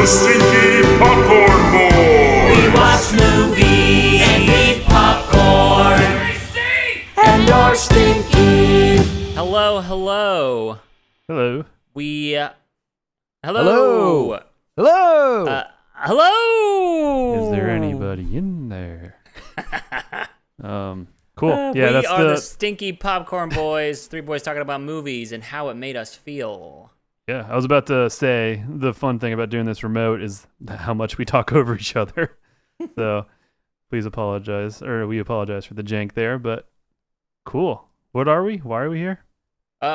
the Stinky Popcorn Boys. We watch movies and eat popcorn. And you're stinky. Hello. Hello. Hello. Hello. Hello. Is there anybody in there? Cool. We are the Stinky Popcorn Boys. Three boys talking about movies and how it made us feel. Yeah, I was about to say the fun thing about doing this remote is how much we talk over each other. So please apologize, or we apologize for the jank there, but cool. What are we? Why are we here?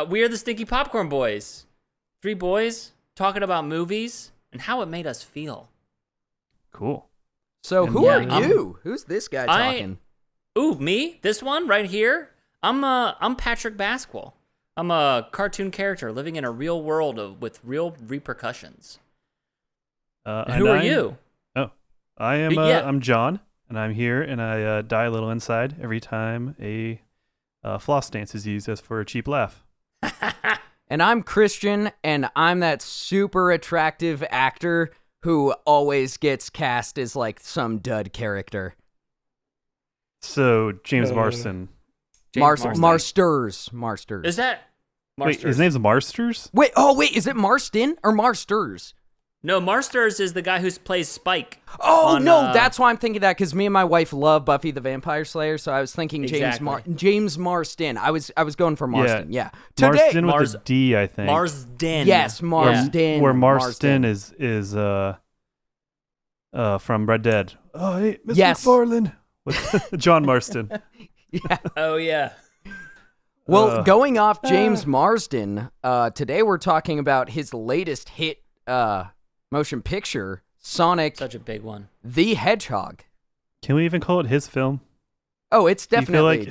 We are the Stinky Popcorn Boys. Three boys talking about movies and how it made us feel. Cool. So And who yeah, are you? Who's this guy talking? Me? This one right here? I'm Patrick Basquill. I'm a cartoon character living in a real world with real repercussions. And who are you? Oh, I am. I'm John, and I'm here, and I die a little inside every time a floss dance is used as for a cheap laugh. And I'm Christian, and I'm that super attractive actor who always gets cast as like some dud character. So James Marsden. Marsters. Is that Wait, Marsters? his name's Marsters? Wait, is it Marsden or Marsters? No, Marsters is the guy who plays Spike. Oh, on, no, that's why I'm thinking that, because me and my wife love Buffy the Vampire Slayer, so I was thinking Exactly. James Marsden. I was going for Marsden, yeah. Marsden with a D, I think. Marsden. Yes, Marsden. Where Marsden is from Red Dead. Oh, hey, Mr. Yes. McFarlane. With John Marsden. Yeah. Oh, yeah. Well, going off James Marsden, today we're talking about his latest hit motion picture, Sonic Such a big one. the Hedgehog. Can we even call it his film? Oh, it's definitely.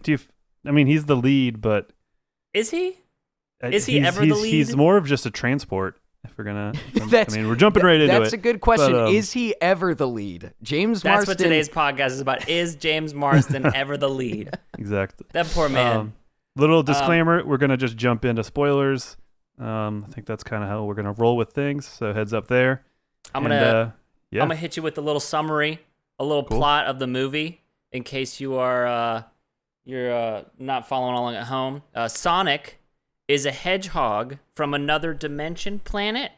I mean, he's the lead, but Is he? Is he ever the lead? He's more of just a transport. If we're gonna, That's- we're jumping right into it. That's a good question. But, Is he ever the lead? James That's Marsden. what today's podcast is about. Is James Marsden ever the lead? Exactly. That poor man. Little disclaimer: we're gonna just jump into spoilers. I think that's kind of how we're gonna roll with things. So heads up there. I'm gonna hit you with a little summary, a little plot of the movie, in case you are you're not following along at home. Sonic is a hedgehog from another dimension planet.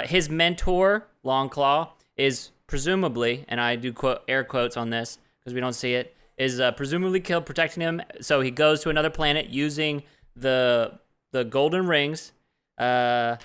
His mentor, Longclaw, is presumably, and I do air quotes on this because we don't see it, is presumably killed, protecting him. So he goes to another planet using the golden rings to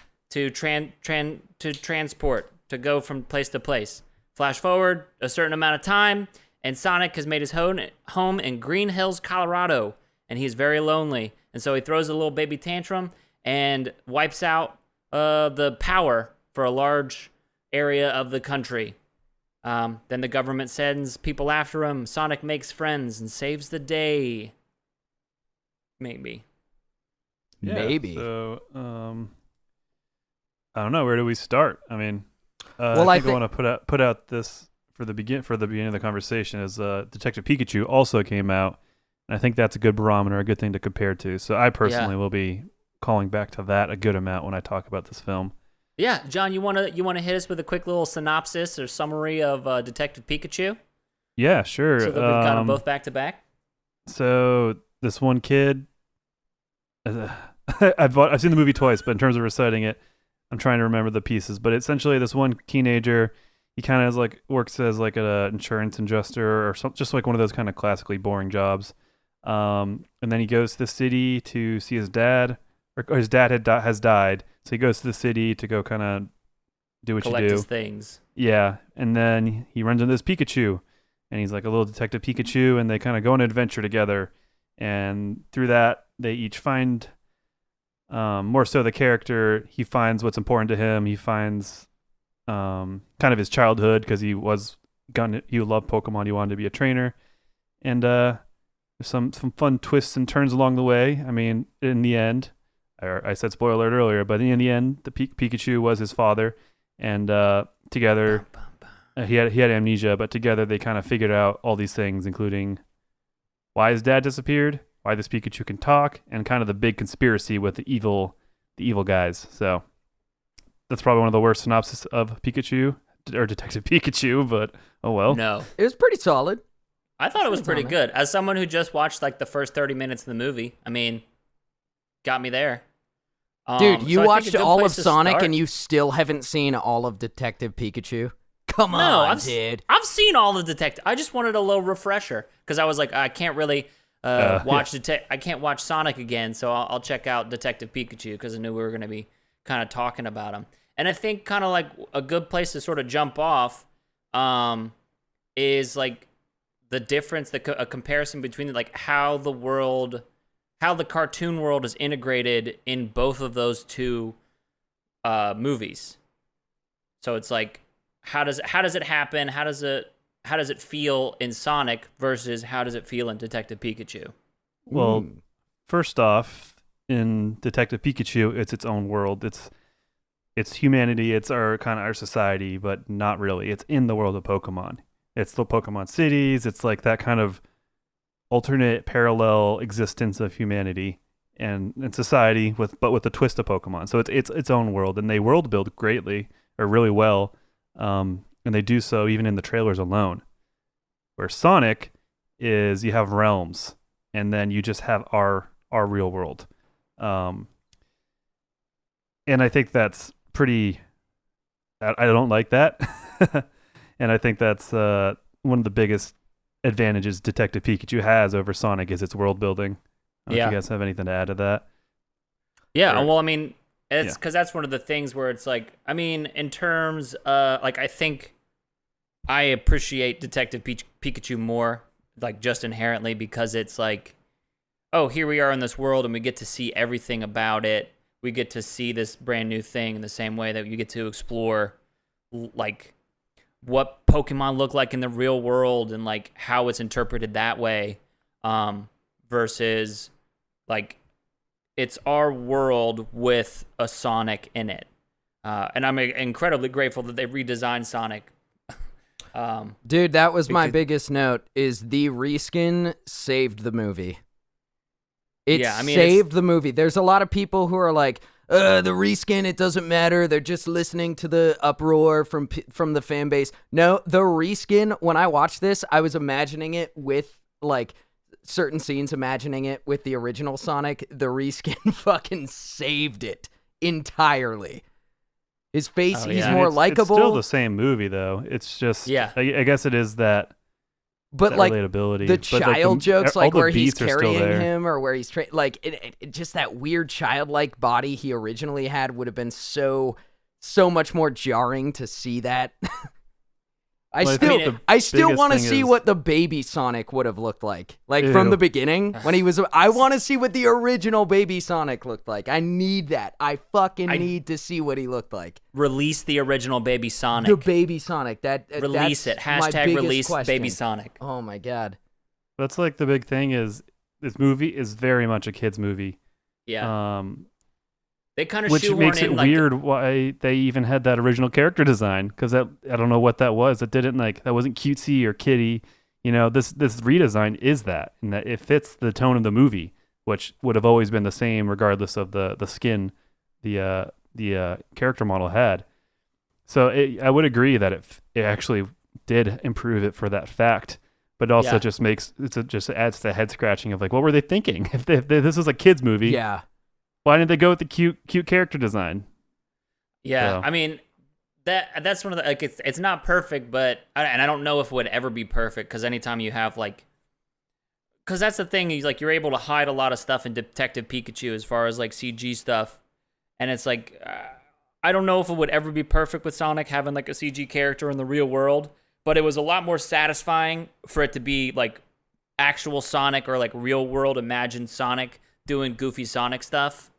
transport, to go from place to place. Flash forward a certain amount of time, and Sonic has made his home in Green Hills, Colorado, and he's very lonely. And so he throws a little baby tantrum and wipes out the power for a large area of the country. Then the government sends people after him. Sonic makes friends and saves the day. Maybe. Yeah, Maybe. So, I don't know. Where do we start? I mean, Well, I think I want to put out this for the beginning of the conversation is Detective Pikachu also came out, and I think that's a good barometer, a good thing to compare to. So I personally will be calling back to that a good amount when I talk about this film. Yeah, John, you wanna hit us with a quick little synopsis or summary of Detective Pikachu? Yeah, sure. So that we've got them both back to back. So this one kid, I've seen the movie twice, but in terms of reciting it, I'm trying to remember the pieces. But essentially, this one teenager, he kind of works as like an insurance adjuster or something, just like one of those kind of classically boring jobs. And then he goes to the city to see his dad, or his dad has died, so he goes to the city to go kind of do what Collect you do. his things. Yeah, and then he runs into this Pikachu, and he's like a little Detective Pikachu, and they kind of go on an adventure together. And through that, they each find, more so the character, he finds what's important to him. He finds kind of his childhood, because he loved Pokemon. He wanted to be a trainer, and there's some fun twists and turns along the way. I mean, in the end, I said spoiler alert earlier, but in the end, the Pikachu was his father, and together he had amnesia, but together they kind of figured out all these things, including why his dad disappeared, why this Pikachu can talk, and kind of the big conspiracy with the evil guys. So that's probably one of the worst synopses of Pikachu or Detective Pikachu, but oh well. No. It was pretty solid. I thought it was pretty good. As someone who just watched like the first 30 minutes of the movie, I mean, got me there. Dude, you so watched all of place to Sonic start- and you still haven't seen all of Detective Pikachu? Come on, dude. I've seen all of Detective. I just wanted a little refresher because I was like, I can't really I can't watch Sonic again, so I'll check out Detective Pikachu because I knew we were going to be kind of talking about him. And I think kind of like a good place to sort of jump off is like the difference, a comparison between like how the cartoon world is integrated in both of those two movies. So it's like, how does it happen? How does it feel in Sonic versus how does it feel in Detective Pikachu? Well, first off, in Detective Pikachu, it's its own world. It's humanity. It's our society, but not really. It's in the world of Pokemon. It's the Pokemon cities. It's like that kind of alternate parallel existence of humanity and society with a twist of Pokemon. So it's its own world, and they world build greatly or really well, and they do so even in the trailers alone. Where Sonic is, you have realms, and then you just have our real world, and I think that's pretty. I don't like that, and I think that's one of the biggest advantages Detective Pikachu has over Sonic is its world building. I don't know if you guys have anything to add to that. Yeah, well, I mean, it's because that's one of the things where it's like, I mean, in terms, like I think I appreciate Detective Pikachu more, like just inherently because it's like, oh, here we are in this world and we get to see everything about it. We get to see this brand new thing in the same way that you get to explore, like, what Pokemon look like in the real world and like how it's interpreted that way, versus like it's our world with a Sonic in it. And I'm incredibly grateful that they redesigned Sonic. Dude, that was my biggest note, is the reskin saved the movie. It saved the movie. There's a lot of people who are like, the reskin, it doesn't matter. They're just listening to the uproar from the fan base. No, the reskin, when I watched this, I was imagining it with, like, certain scenes, imagining it with the original Sonic. The reskin fucking saved it entirely. His face, he's more likable. It's still the same movie, though. It's just, I guess it is that. But that like relatability. the child jokes, like where he's carrying there. him, or where he's like it just that weird childlike body he originally had would have been so much more jarring to see that. I still want to see what the baby Sonic would have looked like from the beginning when he was. I want to see what the original baby Sonic looked like. I need that. I need to see what he looked like. Release the original baby Sonic. The baby Sonic. Release it. Hashtag release baby Sonic. Oh my god. That's like the big thing is this movie is very much a kid's movie. Yeah. They kind of which makes it weird why they even had that original character design, because I don't know what that was. It didn't that wasn't cutesy or kiddie. You know, this redesign is that, and that it fits the tone of the movie, which would have always been the same regardless of the skin the character model had. So I would agree that it actually did improve it for that fact, but also just adds to head scratching of like, what were they thinking? If this was a kids movie, why didn't they go with the cute character design? Yeah, so. I mean that's one of the like it's not perfect, but I don't know if it would ever be perfect, because anytime you have because that's the thing, you're able to hide a lot of stuff in Detective Pikachu as far as like CG stuff, and it's like I don't know if it would ever be perfect with Sonic having like a CG character in the real world, but it was a lot more satisfying for it to be like actual Sonic or like real world imagined Sonic doing goofy Sonic stuff,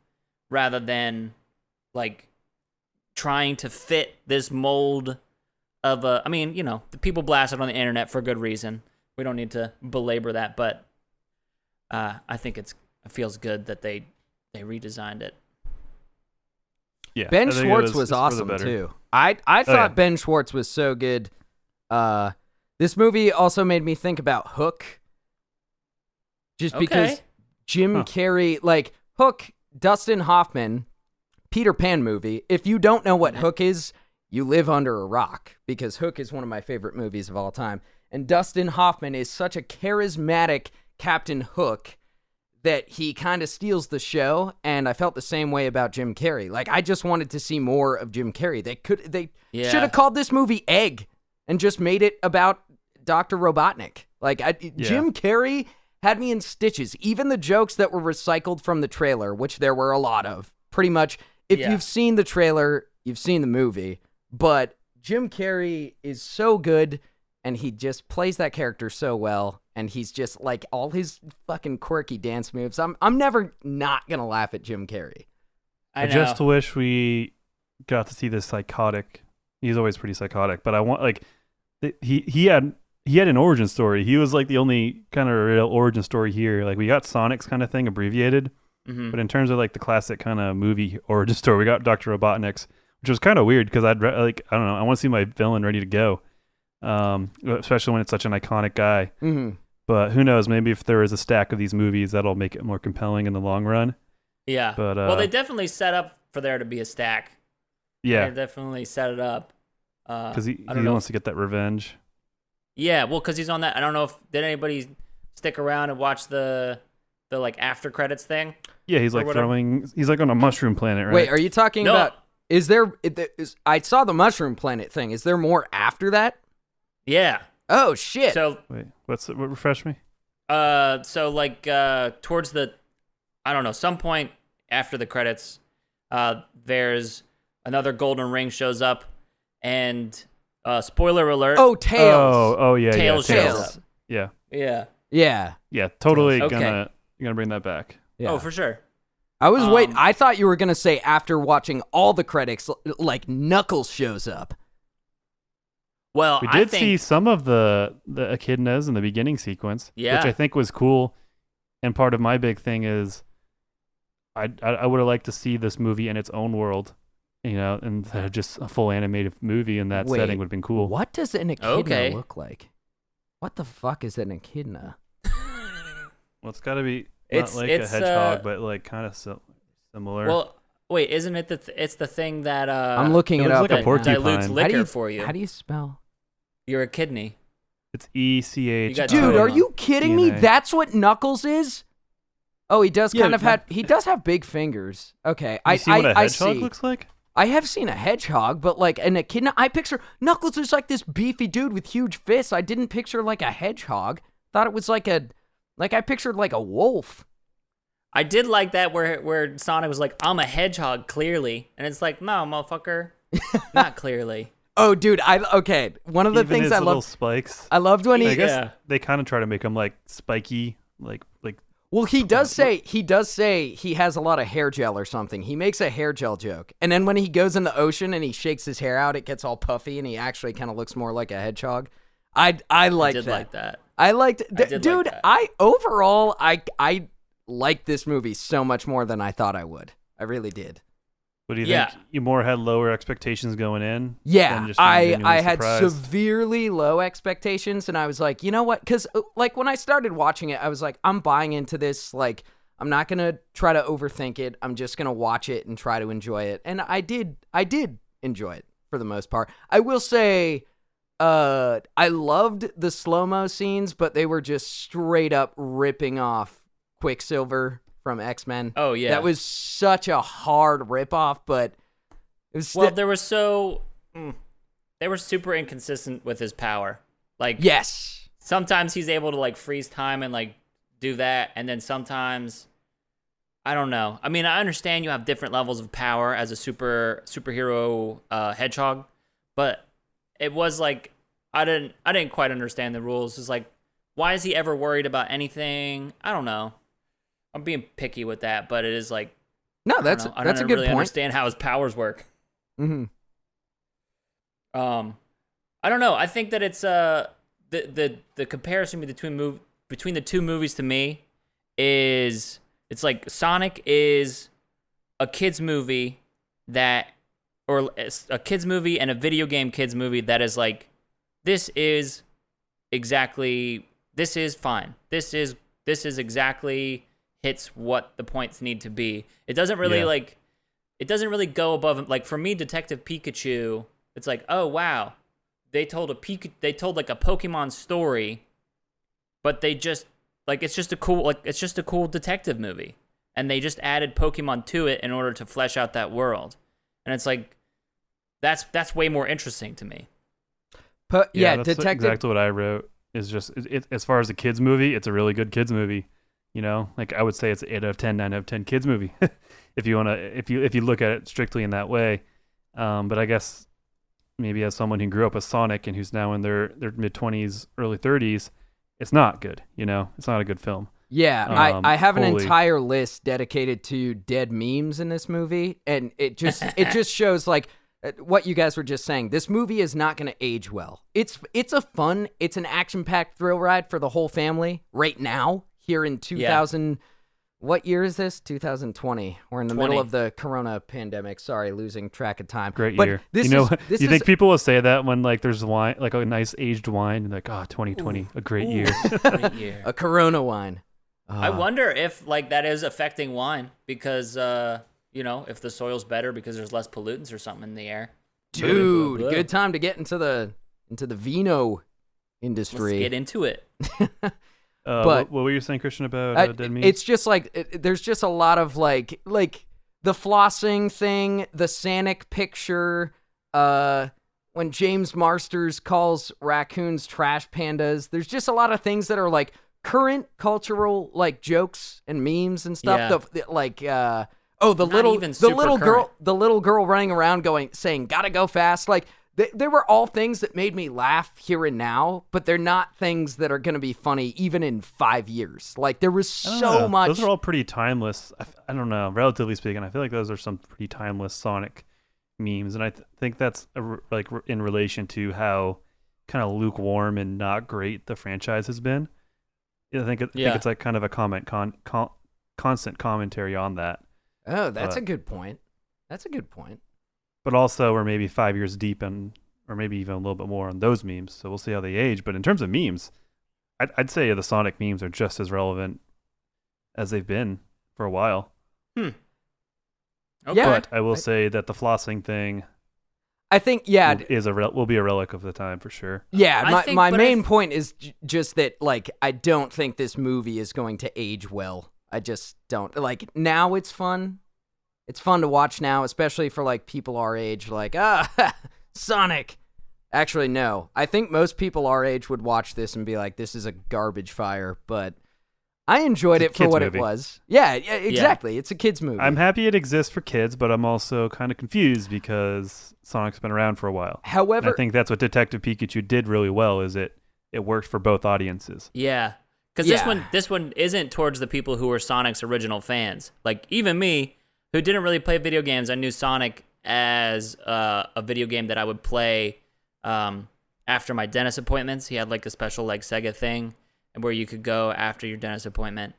rather than like trying to fit this mold of I mean, the people blast it on the internet for good reason. We don't need to belabor that, but I think it feels good that they redesigned it. Yeah, Ben Schwartz was awesome too. I thought Ben Schwartz was so good. This movie also made me think about Hook, just because Jim Carrey, like Hook, Dustin Hoffman Peter Pan movie. If you don't know what Hook is, you live under a rock, because Hook is one of my favorite movies of all time. And Dustin Hoffman is such a charismatic Captain Hook that he kind of steals the show, and I felt the same way about Jim Carrey. Like, I just wanted to see more of Jim Carrey. They should have called this movie Egg and just made it about Dr. Robotnik. Like, Jim Carrey had me in stitches. Even the jokes that were recycled from the trailer, which there were a lot of, pretty much, if you've seen the trailer, you've seen the movie. But Jim Carrey is so good, and he just plays that character so well, and he's just like all his fucking quirky dance moves. I'm never not gonna laugh at Jim Carrey. I just wish we got to see this psychotic. He's always pretty psychotic, but I want like he had an origin story. He was like the only kind of real origin story here. Like we got Sonic's kind of thing abbreviated, but in terms of like the classic kind of movie origin story, we got Dr. Robotnik's, which was kind of weird because I don't know, I want to see my villain ready to go, especially when it's such an iconic guy. But who knows? Maybe if there is a stack of these movies, that'll make it more compelling in the long run. Yeah. But well, they definitely set up for there to be a stack. Yeah. They definitely set it up. Because he wants to get that revenge. Yeah. Well, because he's on that. I don't know if did anybody stick around and watch the like after credits thing. Yeah, he's like he's like on a mushroom planet, right? Wait, are you talking about? I saw the mushroom planet thing. Is there more after that? Yeah. Oh shit. So wait, what refresh me? So like towards the, I don't know, some point after the credits, there's another golden ring shows up, and spoiler alert. Oh, Tails. Oh yeah, Tails shows up. Yeah. Yeah. Totally Okay. gonna bring that back. Yeah. Oh, for sure. I was waiting. I thought you were gonna say after watching all the credits, like Knuckles shows up. Well, We did see some of the echidnas in the beginning sequence, which I think was cool. And part of my big thing is, I would have liked to see this movie in its own world, and just a full animated movie in that setting would have been cool. What does an echidna look like? What the fuck is an echidna? Well, it's got to be not like a hedgehog, but like kind of similar. Well, wait, isn't it it's the thing that I'm looking it up. Like a porcupine. Dilutes liquor for you. How do you spell? You're a kidney. It's ECH. Dude, are you kidding me? That's what Knuckles is? Oh, he does he does have big fingers. Okay, you see what a hedgehog looks like? I have seen a hedgehog, but like an echidna, I picture Knuckles is like this beefy dude with huge fists. I didn't picture like a hedgehog. Thought it was like I pictured like a wolf. I did like that where Sonic was like, I'm a hedgehog, clearly. And it's like, no, motherfucker, not clearly. Oh, dude, one of the things I loved, spikes. I loved when I guess they kind of try to make him like spiky, like. Well, he does say he has a lot of hair gel or something. He makes a hair gel joke, and then when he goes in the ocean and he shakes his hair out, it gets all puffy, and he actually kind of looks more like a hedgehog. I liked that. I liked, dude. Like that. I liked this movie so much more than I thought I would. I really did. What do you think? You more had lower expectations going in? Yeah, I had severely low expectations, and I was like, you know what? Because like when I started watching it, I was like, I'm buying into this. Like, I'm not gonna try to overthink it. I'm just gonna watch it and try to enjoy it, and I did enjoy it for the most part. I will say, I loved the slow-mo scenes, but they were just straight up ripping off Quicksilver from X-Men. Oh yeah, that was such a hard ripoff, but it was they were super inconsistent with his power. Like, yes, sometimes he's able to like freeze time and like do that, and then sometimes I don't know. I mean, I understand you have different levels of power as a superhero hedgehog, but it was like I didn't quite understand the rules. It's like, why is he ever worried about anything? I don't know. I'm being picky with that, but it is like, no, that's I don't a good really point. Understand how his powers work. Mm-hmm. I don't know. I think that it's the comparison between the two movies to me is it's like Sonic is a kids movie or a kids movie and a video game kids movie that is like, this is fine. This is exactly hits what the points need to be. It doesn't really like it doesn't really go above. Like for me, Detective Pikachu, it's like, oh wow, they told like a Pokemon story, but they just like it's just a cool detective movie, and they just added Pokemon to it in order to flesh out that world, and it's like that's way more interesting to me. That's exactly what I wrote. Is just as far as a kids movie, it's a really good kids movie. You know, like I would say it's 8 out of 10, 9 out of 10 kids movie. if you look at it strictly in that way. But I guess maybe as someone who grew up with Sonic and who's now in their mid-20s, early 30s, it's not good. You know, it's not a good film. Yeah, I have an entire list dedicated to dead memes in this movie, and it just shows like what you guys were just saying. This movie is not going to age well. It's an action-packed thrill ride for the whole family right now here in 2000. Yeah. What year is this? 2020. We're in the middle of the corona pandemic. Sorry, losing track of time. Great year. You think people will say that when like there's wine, like a nice aged wine, and like 2020, a great year. Great year. A Corona wine. I wonder if like that is affecting wine because if the soil's better because there's less pollutants or something in the air. Dude, good time to get into the vino industry. Let's get into it. But what were you saying, Christian, about dead memes? It's just like there's just a lot of like the flossing thing, the Sonic picture, when James Marsters calls raccoons trash pandas. There's just a lot of things that are like current cultural like jokes and memes and stuff. Yeah. The little girl running around saying gotta go fast. Like they were all things that made me laugh here and now, but they're not things that are going to be funny even in 5 years. Like there was so much. Those are all pretty timeless. I don't know. Relatively speaking, I feel like those are some pretty timeless Sonic memes, and I think that's like in relation to how kind of lukewarm and not great the franchise has been. I think it's like kind of a constant commentary on that. Oh, that's a good point. That's a good point. But also, we're maybe 5 years deep or maybe even a little bit more on those memes. So we'll see how they age. But in terms of memes, I'd say the Sonic memes are just as relevant as they've been for a while. Okay. But I will say that the flossing thing, I think, will be a relic of the time for sure. Yeah, my main point is just that, like, I don't think this movie is going to age well. I just don't. Like, now it's fun. It's fun to watch now, especially for like people our age, like, Sonic. Actually, no. I think most people our age would watch this and be like, this is a garbage fire, but I enjoyed it for what it was. Yeah, exactly. Yeah. It's a kid's movie. I'm happy it exists for kids, but I'm also kind of confused because Sonic's been around for a while. However, and I think that's what Detective Pikachu did really well, is it worked for both audiences. Yeah. Because this one isn't towards the people who were Sonic's original fans. Like, even me, who didn't really play video games, I knew Sonic as a video game that I would play after my dentist appointments. He had like a special like Sega thing and where you could go after your dentist appointment.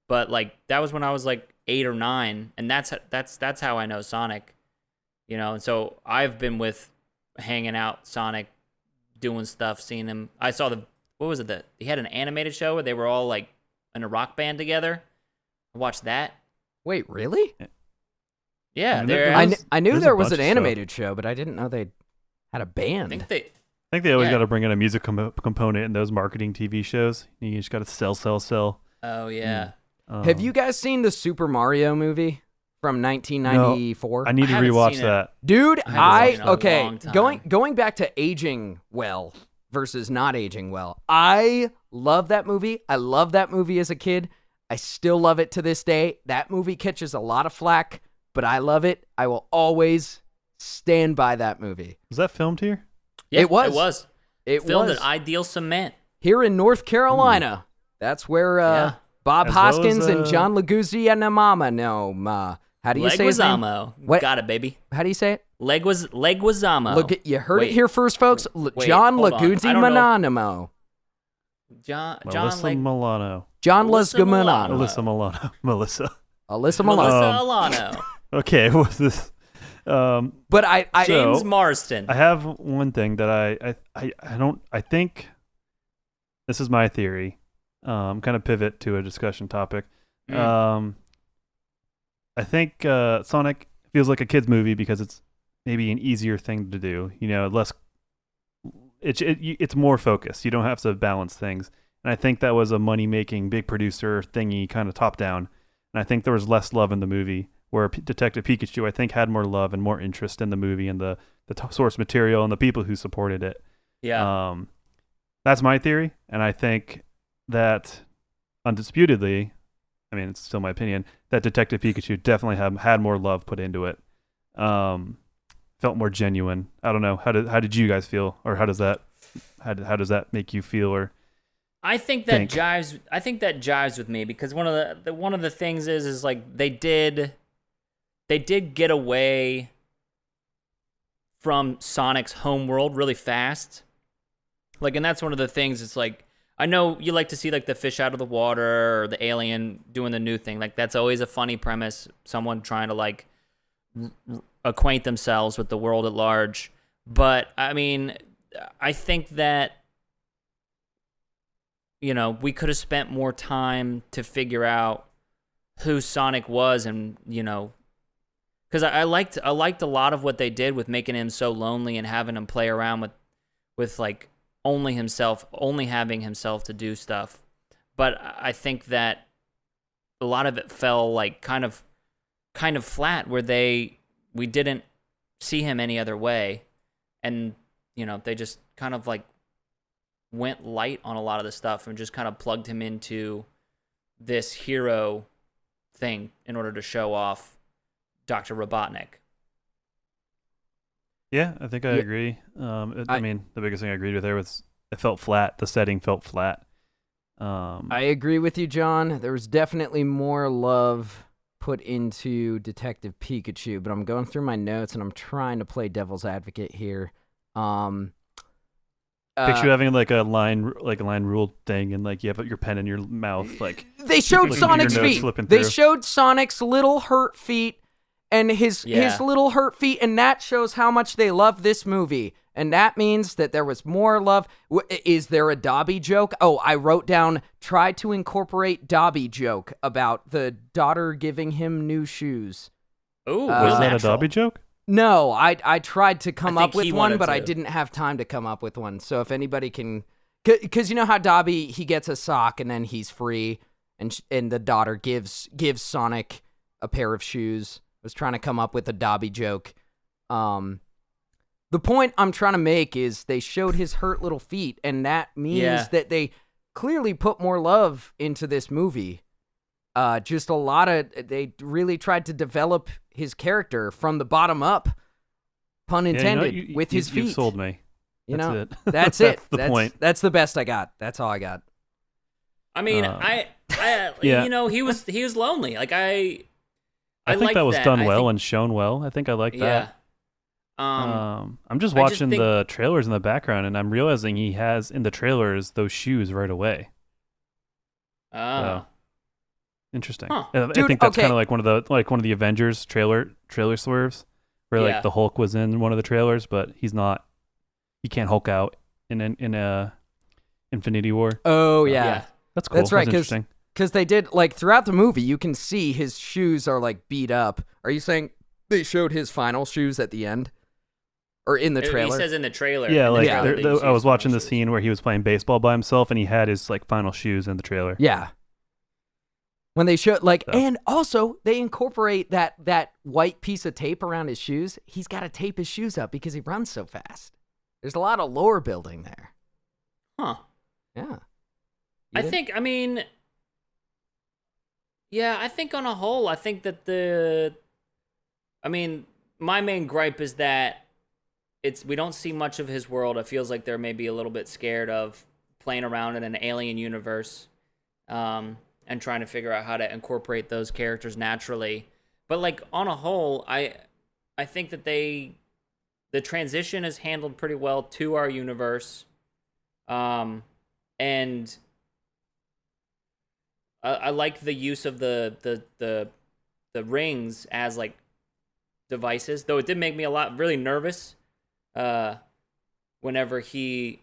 But like that was when I was like 8 or 9, and that's how I know Sonic. You know, and so I've been hanging out Sonic, doing stuff, seeing him. I saw he had an animated show where they were all like in a rock band together. I watched that. Wait, really? Yeah, I knew there was an animated show, but I didn't know they had a band. I think they always got to bring in a music component in those marketing TV shows. You just got to sell. Oh yeah. Have you guys seen the Super Mario movie from 1994? No, I need to rewatch that, dude. Going back to aging well versus not aging well. I love that movie. I love that movie as a kid. I still love it to this day. That movie catches a lot of flack, but I love it. I will always stand by that movie. Was that filmed here? Yeah, it was. It filmed at Ideal Cement. Here in North Carolina. That's where Bob Hoskins and John Leguizamo know. How do you say his name? What? Got it, baby. How do you say it? Leguizamo. Look, you heard it here first, folks. John Leguizamo. John Milano. John Leguizamo. Alyssa Milano. Alyssa Milano. Alano. Okay, what's this? But I James Marsden. I have one thing that I think this is my theory. Kind of pivot to a discussion topic. I think Sonic feels like a kids movie because it's maybe an easier thing to do. Less. It's more focused. You don't have to balance things. And I think that was a money-making, big producer thingy, kind of top-down. And I think there was less love in the movie, where Detective Pikachu, I think, had more love and more interest in the movie and the source material and the people who supported it. Yeah. That's my theory. And I think that, undisputedly, I mean, it's still my opinion, that Detective Pikachu definitely had more love put into it. Felt more genuine. I don't know. How did you guys feel? Or how does that make you feel? Or I think that jives with me, because one of the things is like they did get away from Sonic's home world really fast. Like, and that's one of the things. It's like, I know you like to see like the fish out of the water or the alien doing the new thing. Like, that's always a funny premise. Someone trying to like acquaint themselves with the world at large. But I mean, I think that, we could have spent more time to figure out who Sonic was, and because I liked a lot of what they did with making him so lonely and having him play around with like only having himself to do stuff. But I think that a lot of it fell like kind of flat, where we didn't see him any other way, and they just kind of like went light on a lot of the stuff and just kind of plugged him into this hero thing in order to show off Dr. Robotnik. Yeah, I think I agree. I mean, the biggest thing I agreed with there was it felt flat. The setting felt flat. I agree with you, John. There was definitely more love put into Detective Pikachu, but I'm going through my notes and I'm trying to play devil's advocate here. Picture having like a line rule thing, and like you have your pen in your mouth, like they showed Sonic's feet. They showed Sonic's little hurt feet and his little hurt feet, and that shows how much they love this movie. And that means that there was more love. Is there a Dobby joke? Oh, I wrote down, try to incorporate Dobby joke about the daughter giving him new shoes. Oh, was that a Dobby joke? No, I tried to come up with one, but I didn't have time to come up with one. So if anybody can, because you know how Dobby, he gets a sock and then he's free, and the daughter gives Sonic a pair of shoes. I was trying to come up with a Dobby joke. The point I'm trying to make is they showed his hurt little feet, and that means that they clearly put more love into this movie. They really tried to develop his character from the bottom up, pun intended, with his feet. You sold me. That's it. That's the point. That's the best I got. That's all I got. I mean, he was lonely. Like I think that was done well and shown well. I think I like that. I'm just watching the trailers in the background, and I'm realizing he has in the trailers those shoes right away. So, interesting. Huh. I think that's kind of like one of the Avengers trailer swerves, where like the Hulk was in one of the trailers, but he's not. He can't Hulk out in Infinity War. Oh yeah, that's cool. That's right. Interesting. Because they did like throughout the movie, you can see his shoes are like beat up. Are you saying they showed his final shoes at the end? Or in the trailer? He says in the trailer. Yeah, I was watching the scene where he was playing baseball by himself, and he had his like final shoes in the trailer. Yeah. When they show and also they incorporate that white piece of tape around his shoes. He's got to tape his shoes up because he runs so fast. There's a lot of lore building there. Huh. Yeah. I think on a whole, I think that my main gripe is that we don't see much of his world. It feels like they're maybe a little bit scared of playing around in an alien universe, and trying to figure out how to incorporate those characters naturally. But like on a whole, I think that the transition is handled pretty well to our universe, and I like the use of the rings as like devices, though it did make me really nervous whenever he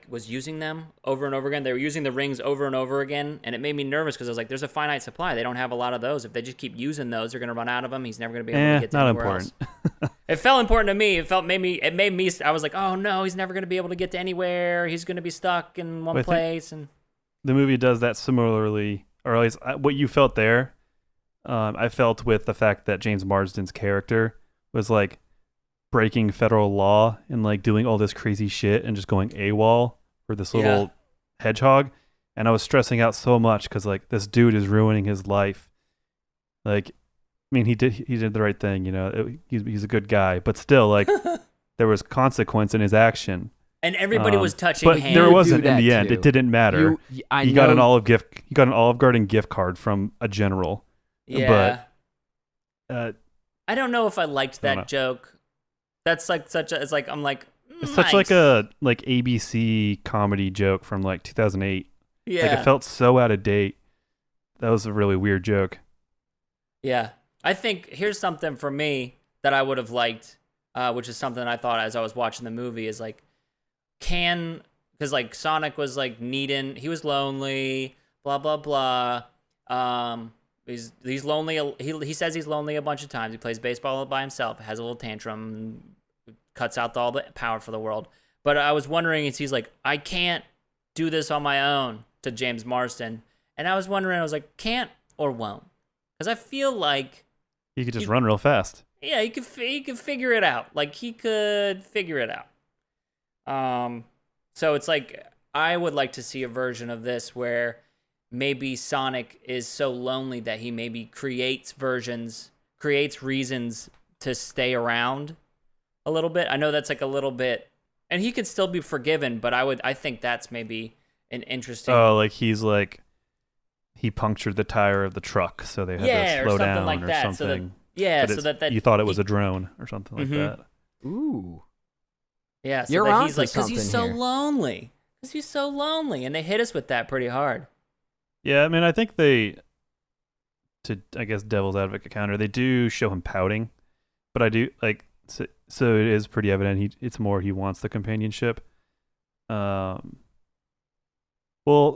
was using them over and over again. They were using the rings over and over again, and it made me nervous because I was like, "There's a finite supply. They don't have a lot of those. If they just keep using those, they're gonna run out of them. He's never gonna be able to get to not anywhere important. else." It felt important to me. It made me. I was like, "Oh no, he's never gonna be able to get to anywhere. He's gonna be stuck in one place." And the movie does that similarly, or at least what you felt there. I felt with the fact that James Marsden's character was like breaking federal law and like doing all this crazy shit and just going AWOL for this little hedgehog. And I was stressing out so much because like this dude is ruining his life. Like, I mean, he did the right thing, you know. He's a good guy, but still, like, there was consequence in his action. And everybody was touching but hands. there wasn't in the end. Too. It didn't matter. He got an Olive Garden gift card from a general. Yeah, but I don't know if I liked that joke. That's like it's like I'm like it's nice. such like a ABC comedy joke from like 2008. Yeah, like it felt so out of date. That was a really weird joke. Yeah, I think here's something for me that I would have liked, which is something I thought as I was watching the movie is like, because like Sonic was like he was lonely, blah blah blah. He's lonely. He says he's lonely a bunch of times. He plays baseball by himself, has a little tantrum, cuts out all the power for the world. But I was wondering, he's like, I can't do this on my own to James Marsden. And I was wondering, I was like, can't or won't? Because I feel like he could just run real fast. Yeah, he could figure it out. Like he could figure it out. So it's like I would like to see a version of this where maybe Sonic is so lonely that he maybe creates reasons to stay around a little bit. I know that's like a little bit, and he could still be forgiven, but I think that's maybe an interesting. Oh, like he punctured the tire of the truck, so they had to slow down like or that. something. So that you thought it was a drone or something like that. Ooh. Yeah, so you're that on he's like, because he's so here. lonely. Because he's so lonely, and they hit us with that pretty hard. Yeah, I mean, I think I guess devil's advocate counter, they do show him pouting, but I do like so it is pretty evident it's more he wants the companionship. Well,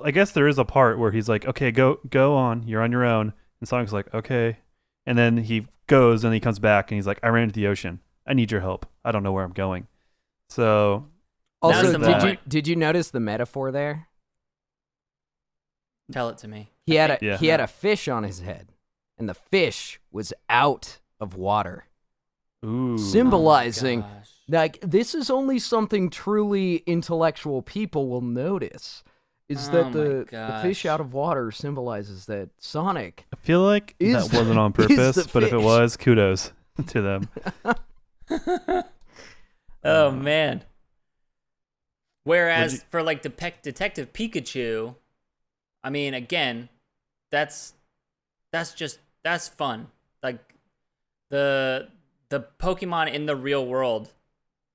I guess there is a part where he's like, okay, go on, you're on your own, and Sonic's like, okay, and then he goes and he comes back and he's like, I ran into the ocean, I need your help, I don't know where I'm going. So also, did you notice the metaphor there? Tell it to me. He had a fish on his head, and the fish was out of water. Ooh. Symbolizing like this is only something truly intellectual people will notice. Is that the fish out of water symbolizes that Sonic? I feel like that wasn't on purpose, but if it was, kudos to them. Oh man. Whereas for like Detective Pikachu, I mean, again, that's fun. Like the Pokemon in the real world,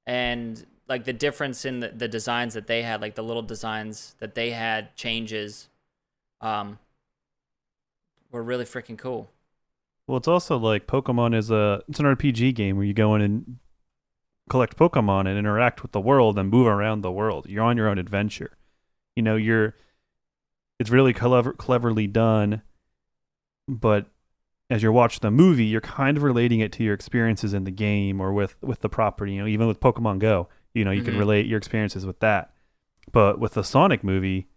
and like the difference in the designs that they had, like the little designs that they had, changes, were really freaking cool. Well, it's also like Pokemon it's an RPG game where you go in and collect Pokemon and interact with the world and move around the world. You're on your own adventure. You know, it's really cleverly done, but as you're watching the movie, you're kind of relating it to your experiences in the game or with the property. You know, even with Pokemon Go, you know, you can relate your experiences with that. But with the Sonic movie,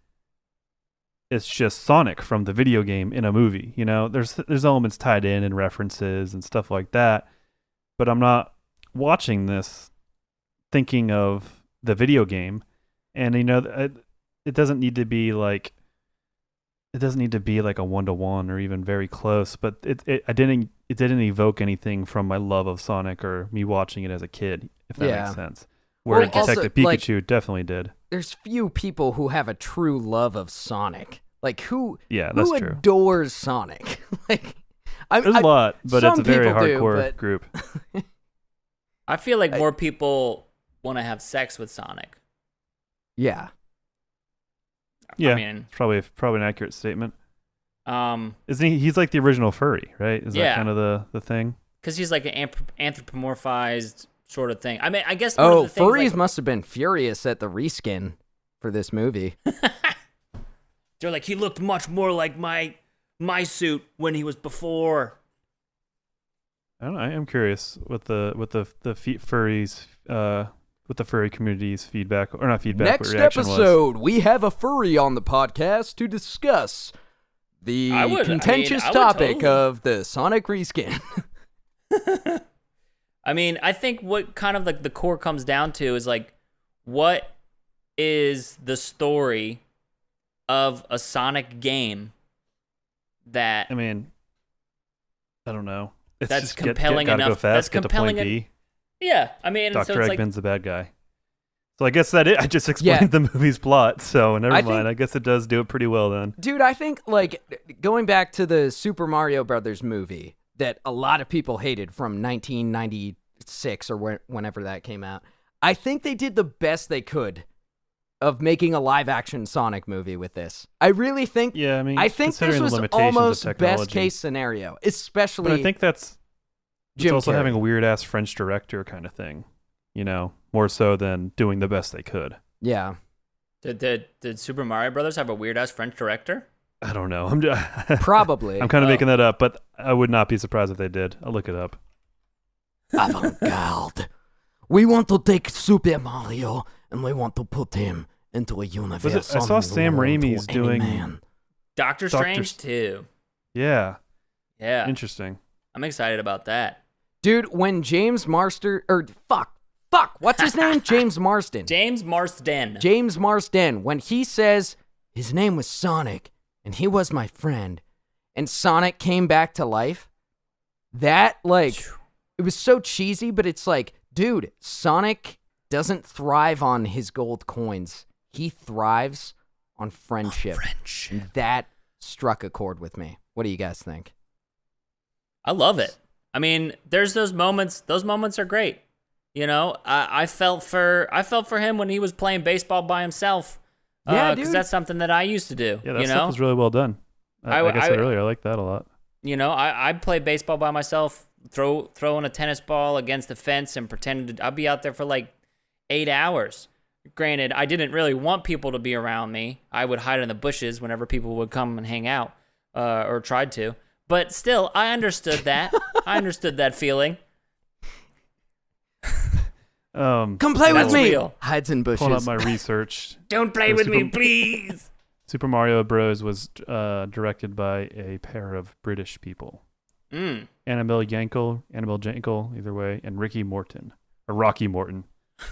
it's just Sonic from the video game in a movie. You know, there's elements tied in and references and stuff like that, but I'm not watching this thinking of the video game. And you know, it doesn't need to be like a 1-to-1 or even very close, but it didn't evoke anything from my love of Sonic or me watching it as a kid, if that makes sense. Where Detective Pikachu definitely did. There's few people who have a true love of Sonic. Like who that's true. Adores Sonic? Like there's a lot, but it's a very hardcore do, group. I feel like more people want to have sex with Sonic. Yeah. Yeah, I mean, it's probably an accurate statement. Isn't he? He's like the original furry, right? Is that kind of the thing? Because he's like an anthropomorphized sort of thing. I mean, I guess. Furries must have been furious at the reskin. for this movie. They're like, he looked much more like my suit when he was before. I don't know. I am curious what the furries with the furry community's feedback, or not feedback, Next but reaction episode, we have a furry on the podcast to discuss the contentious topic totally. of the Sonic reskin. I mean, I think what kind of like the core comes down to is like, what is the story of a Sonic game that I mean, I don't know. It's that's just compelling gotta enough. Go fast, That's get to compelling. point B. Yeah, I mean, Dr. so it's Eggman's like, the bad guy. So I guess I just explained the movie's plot. So never mind. I guess it does do it pretty well then. Dude, I think like going back to the Super Mario Brothers movie that a lot of people hated from 1996 or whenever that came out. I think they did the best they could of making a live-action Sonic movie with this. I really think. Yeah, I mean, I think this was almost best case scenario, especially. But I think it's Jim also Carrey. having a weird ass French director kind of thing. You know, more so than doing the best they could. Yeah. did Super Mario Brothers have a weird ass French director? I don't know. Probably. I'm kind of making that up, but I would not be surprised if they did. I'll look it up. Avant-garde. We want to take Super Mario and we want to put him into a universe. I saw Sam Raimi's doing Doctor Strange too. Yeah. Yeah. Interesting. I'm excited about that. Dude, when James Marsden, what's his name? James Marsden. James Marsden. James Marsden, when he says his name was Sonic and he was my friend and Sonic came back to life, that, like, it was so cheesy, but it's like, dude, Sonic doesn't thrive on his gold coins. He thrives on friendship. And that struck a chord with me. What do you guys think? I love it. I mean, there's those moments. Those moments are great. You know, I felt for him when he was playing baseball by himself. Yeah, because dude. that's something that I used to do. Yeah, that stuff was really well done. Like I said earlier, I like that a lot. You know, I play baseball by myself, throwing a tennis ball against the fence and pretending I'd be out there for like 8 hours. Granted, I didn't really want people to be around me. I would hide in the bushes whenever people would come and hang out, or tried to. But still, I understood that. I understood that feeling. Come play with That's me. real. Hides in bushes. Pulling up my research. Don't play with me, please. Super Mario Bros. Was directed by a pair of British people. Annabelle Jankel, either way, and Rocky Morton.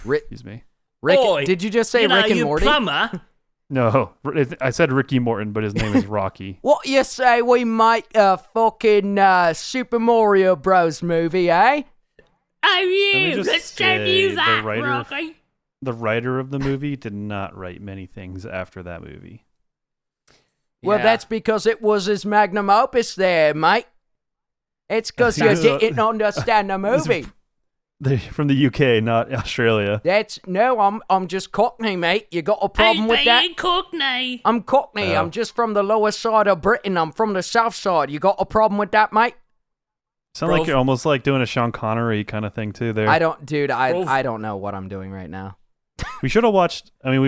Excuse me. Rick, Oi, did you just say Rick and Morty? Plumber. No, I said Ricky Morton, but his name is Rocky. What you say we make a fucking Super Mario Bros. movie, eh? Oh, Let me you. just Let's show say you that, Rocky. The writer of the movie did not write many things after that movie. Well, Yeah. that's because it was his magnum opus there, mate. It's because you didn't understand the movie. They're from the UK, not Australia. I'm just Cockney, mate. You got a problem with that? Cockney. I'm Cockney. Oh. I'm just from the lower side of Britain. I'm from the south side. You got a problem with that, mate? Sound like you're almost like doing a Sean Connery kind of thing too there. I don't know what I'm doing right now. We should have watched. I mean,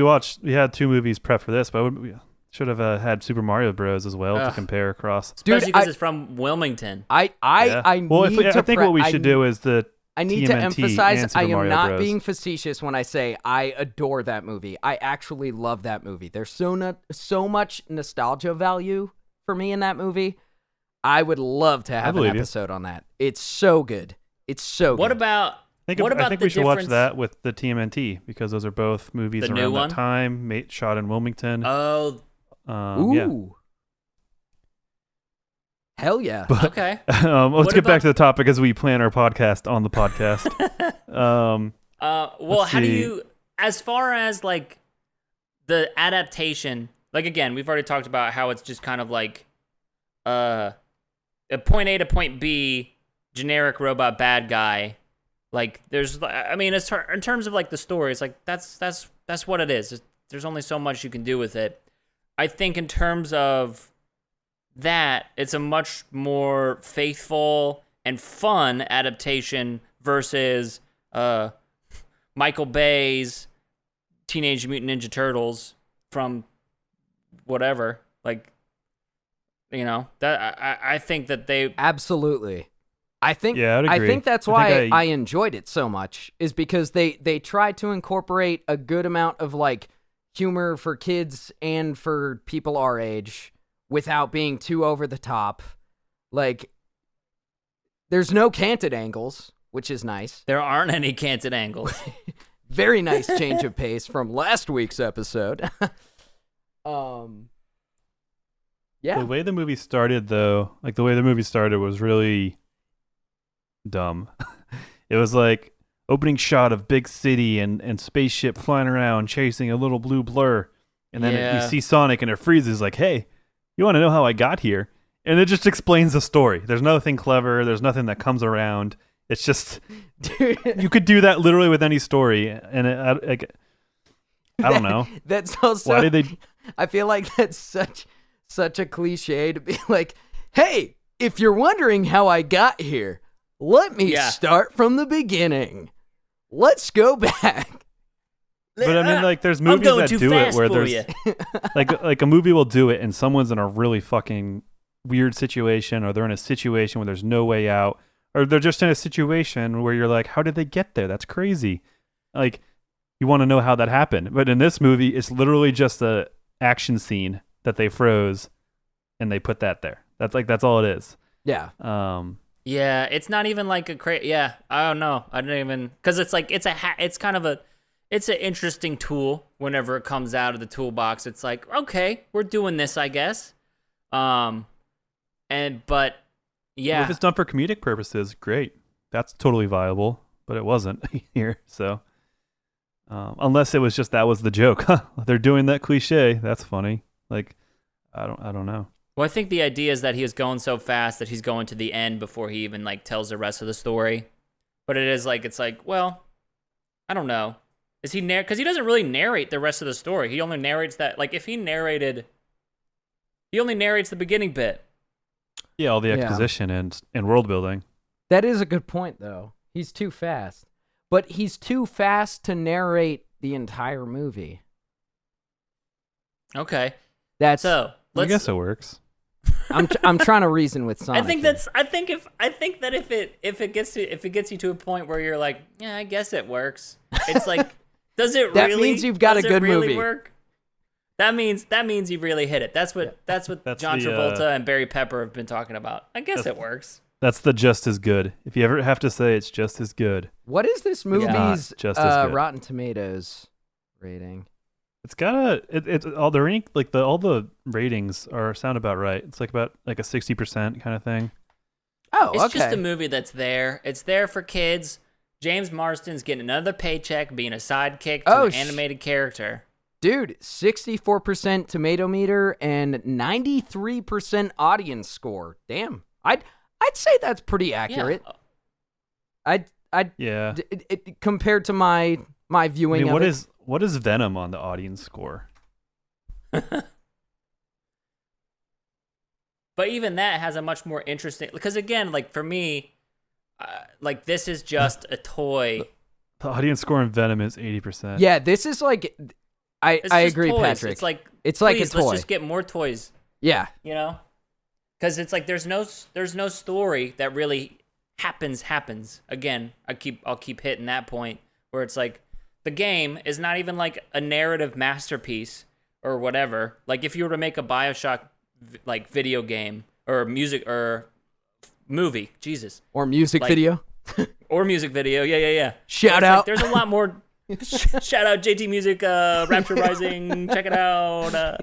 we had two movies prep for this, but we should have had Super Mario Bros. As well to compare across. Especially because it's from Wilmington. I think what we should do is I need TMNT to emphasize and Super I am Mario not Bros. being facetious when I say I adore that movie. I actually love that movie. There's so much nostalgia value for me in that movie. I would love to have an episode on that. It's so good. It's so What good. about I think the we should watch difference- that with the TMNT because those are both movies The new around one? that time, shot in Wilmington. Oh, Ooh. Yeah. Hell yeah. okay. Let's get back to the topic as we plan our podcast on the podcast. Well, how do you, as far as like the adaptation, like again, we've already talked about how it's just kind of like a point A to point B, generic robot bad guy. Like there's, I mean, in terms of like the story, it's like that's what it is. There's only so much you can do with it. I think in terms of that, it's a much more faithful and fun adaptation versus Michael Bay's Teenage Mutant Ninja Turtles from whatever. Like, that I think that they absolutely. I think I'd agree. I think that's why I enjoyed it so much, is because they tried to incorporate a good amount of like humor for kids and for people our age without being too over the top. Like, there's no canted angles, which is nice. There aren't any canted angles. Very nice change of pace from last week's episode. Yeah. The way the movie started, though, was really dumb. It was like opening shot of big city and spaceship flying around chasing a little blue blur, and then you see Sonic and it freezes. Like, hey, you want to know how I got here? And it just explains the story. There's nothing clever. There's nothing that comes around. It's just, dude, you could do that literally with any story, and I don't know. That's also. Why did they? I feel like that's such a cliche to be like, hey, if you're wondering how I got here, let me start from the beginning. Let's go back. But I mean, like, there's movies that do it where there's like a movie will do it and someone's in a really fucking weird situation, or they're in a situation where there's no way out, or they're just in a situation where you're like, how did they get there? That's crazy. Like, you want to know how that happened. But in this movie, it's literally just a action scene that they froze and they put that there. That's all it is. Yeah. Yeah, it's not even like I don't know. I didn't even, because it's like it's kind of it's an interesting tool whenever it comes out of the toolbox. It's like, okay, we're doing this, I guess. But yeah, Well, if it's done for comedic purposes, great. That's totally viable, but it wasn't here. So unless it was just that was the joke. They're doing that cliche. That's funny. Like, I don't know. Well, I think the idea is that he is going so fast that he's going to the end before he even like tells the rest of the story. But it's like, well, I don't know. Is he because he doesn't really narrate the rest of the story. He only narrates that, like, if he narrated, he only narrates the beginning bit. Yeah, all the exposition and world building. That is a good point, though. He's too fast. But he's too fast to narrate the entire movie. Okay. So I guess it works. I'm trying to reason with Sonic. I think that if it gets you to a point where you're like, yeah, I guess it works. It's like, does it that really? That means you've got a good movie. Work? That means you've really hit it. That's what John Travolta and Barry Pepper have been talking about. I guess it works. That's the just as good. If you ever have to say it's just as good. What is this movie's Rotten Tomatoes rating? It's got it's all the rank, like all the ratings sound about right. It's like about like a 60% kind of thing. Oh, okay. It's just a movie that's there. It's there for kids. James Marsden's getting another paycheck being a sidekick to an animated character. Dude, 64% tomato meter and 93% audience score. Damn. I'd say that's pretty accurate. Yeah. Compared to my viewing of it. What is Venom on the audience score? But even that has a much more interesting, because again, like for me, like this is just a toy. The audience score in Venom is 80%. Yeah, this is like, I agree, toys. Patrick. It's like a toy. Let's just get more toys. Yeah, you know, because it's like there's no story that really happens. Again, I'll keep hitting that point where it's like the game is not even like a narrative masterpiece or whatever. Like if you were to make a BioShock like video game or music or movie, Jesus, or music video, or music video, yeah. Shout out. Like, there's a lot more. Shout out JT Music, Rapture Rising, check it out.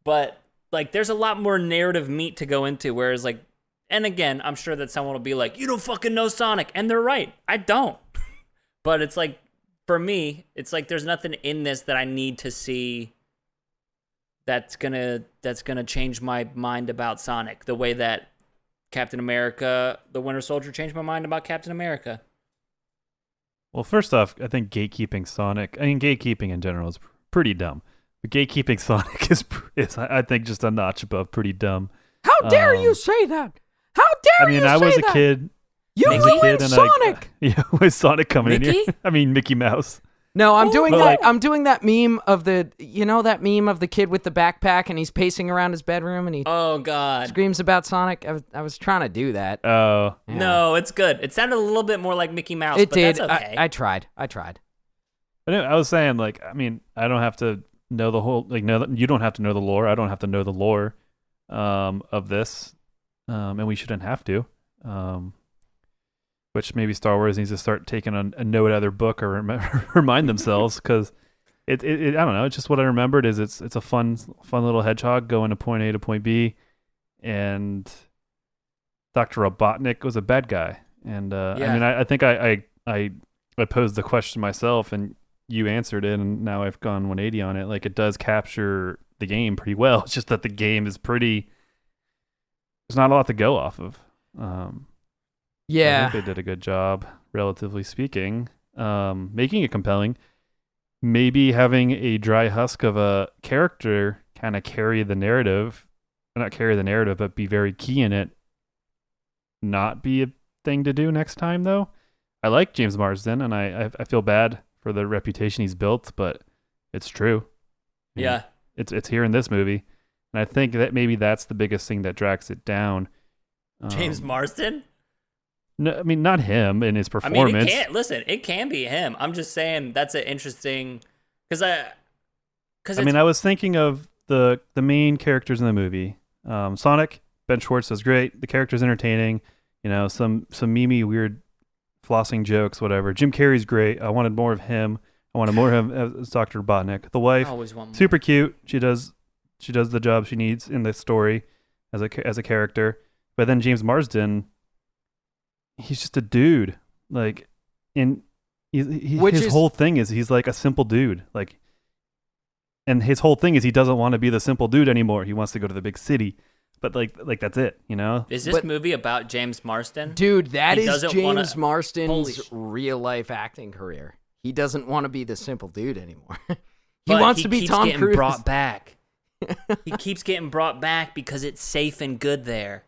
But like, there's a lot more narrative meat to go into. Whereas like, and again, I'm sure that someone will be like, "You don't fucking know Sonic," and they're right. I don't. But it's like, for me, it's like there's nothing in this that I need to see that's gonna change my mind about Sonic the way that Captain America, the Winter Soldier, changed my mind about Captain America. Well, first off, I think gatekeeping in general is pretty dumb. But gatekeeping Sonic is I think, just a notch above pretty dumb. How dare you say that? How dare you say that? I was a kid. You ruined Sonic! Was Sonic coming Mickey? in here? I mean, Mickey Mouse. No, I'm doing that. Like, I'm doing that meme of that meme of the kid with the backpack and he's pacing around his bedroom and he Oh God. screams about Sonic. I was trying to do that. Oh. Yeah. No, it's good. It sounded a little bit more like Mickey Mouse, It but did. that's okay. I tried. But anyway, I was saying, like, I mean, I don't have to know the whole, like, you don't have to know the lore. I don't have to know the lore of this, and we shouldn't have to. Which maybe Star Wars needs to start taking a note out of their book or remind themselves, because it I don't know. It's just what I remembered is it's a fun little hedgehog going to point A to point B, and Dr. Robotnik was a bad guy, and I mean, I think I posed the question myself, and you answered it, and now I've gone 180 on it. Like, it does capture the game pretty well. It's just that the game is pretty. There's not a lot to go off of. Yeah. I think they did a good job, relatively speaking, making it compelling. Maybe having a dry husk of a character kind of carry the narrative, not carry the narrative, but be very key in it. Not be a thing to do next time, though. I like James Marsden, and I feel bad for the reputation he's built, but it's true. Yeah. It's here in this movie, and I think that maybe that's the biggest thing that drags it down. James Marsden? No, I mean, not him in his performance. I mean, it can be him. I'm just saying that's an interesting, I was thinking of the main characters in the movie. Sonic, Ben Schwartz is great. The character's entertaining. You know, some memey weird flossing jokes, whatever. Jim Carrey's great. I wanted more of him. I wanted more of him as Dr. Robotnik. The wife, super cute. She does the job she needs in the story as a character. But then James Marsden, he's just a dude. Like, his whole thing is he's like a simple dude. Like, and his whole thing is he doesn't want to be the simple dude anymore. He wants to go to the big city. But like that's it, you know? Is this movie about James Marsden? Dude, that is James Marsden's real life acting career. He doesn't want to be the simple dude anymore. He wants to be Tom Cruise. Brought back. He keeps getting brought back because it's safe and good there.